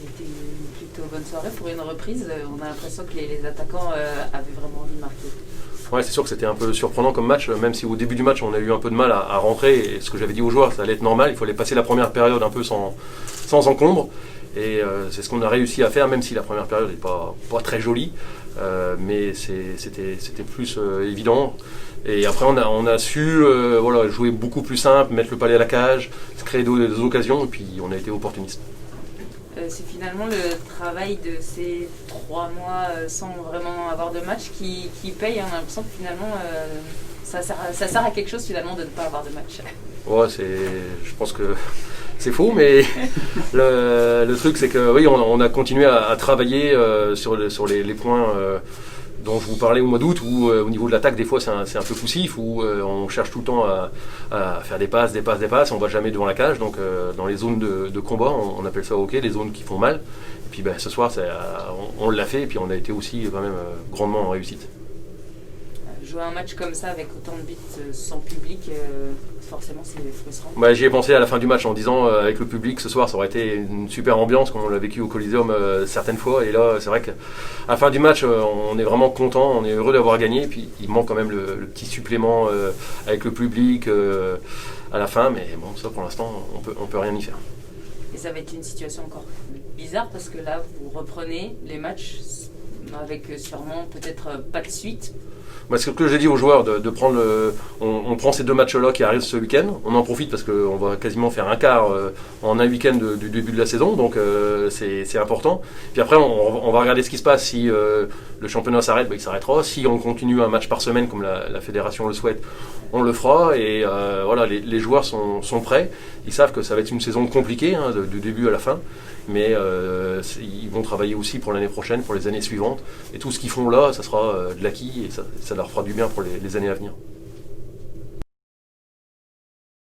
C'était une plutôt bonne soirée pour une reprise. On a l'impression que les attaquants avaient vraiment envie de marquer. Ouais, c'est sûr que c'était un peu surprenant comme match, même si au début du match on a eu un peu de mal à rentrer. Et ce que j'avais dit aux joueurs, ça allait être normal, il fallait passer la première période un peu sans encombre. Et c'est ce qu'on a réussi à faire, même si la première période n'est pas très jolie. Mais c'était plus évident. Et après on a su jouer beaucoup plus simple, mettre le palais à la cage, créer des occasions, et puis on a été opportuniste. C'est finalement le travail de ces 3 mois sans vraiment avoir de match qui paye. On a l'impression que finalement ça sert à quelque chose finalement de ne pas avoir de match. Ouais, je pense que c'est faux, mais le truc c'est que oui, on a continué à travailler sur les points dont je vous parlais au mois d'août, où au niveau de l'attaque des fois c'est un peu poussif, où on cherche tout le temps à faire des passes, on va jamais devant la cage, donc dans les zones de combat, on appelle ça au hockey, les zones qui font mal. Et puis ce soir on l'a fait, et puis on a été aussi quand même grandement en réussite. Jouer un match comme ça avec autant de buts sans public, forcément c'est frustrant. J'y ai pensé à la fin du match en disant avec le public ce soir ça aurait été une super ambiance comme on l'a vécu au Coliseum certaines fois, et là c'est vrai qu'à la fin du match on est vraiment content, on est heureux d'avoir gagné, puis il manque quand même le petit supplément avec le public à la fin, mais bon, ça pour l'instant on peut rien y faire. Et ça va être une situation encore bizarre parce que là vous reprenez les matchs avec sûrement peut-être pas de suite. C'est ce que j'ai dit aux joueurs, de prendre on prend ces 2 matchs-là qui arrivent ce week-end, on en profite parce qu'on va quasiment faire un quart en un week-end du début de la saison, donc c'est important. Puis après on va regarder ce qui se passe, si le championnat s'arrête, il s'arrêtera, si on continue un match par semaine comme la fédération le souhaite, on le fera, et les joueurs sont prêts, ils savent que ça va être une saison compliquée du début à la fin, mais ils vont travailler aussi pour l'année prochaine, pour les années suivantes, et tout ce qu'ils font là, ça sera de l'acquis, et ça leur fera du bien pour les années à venir.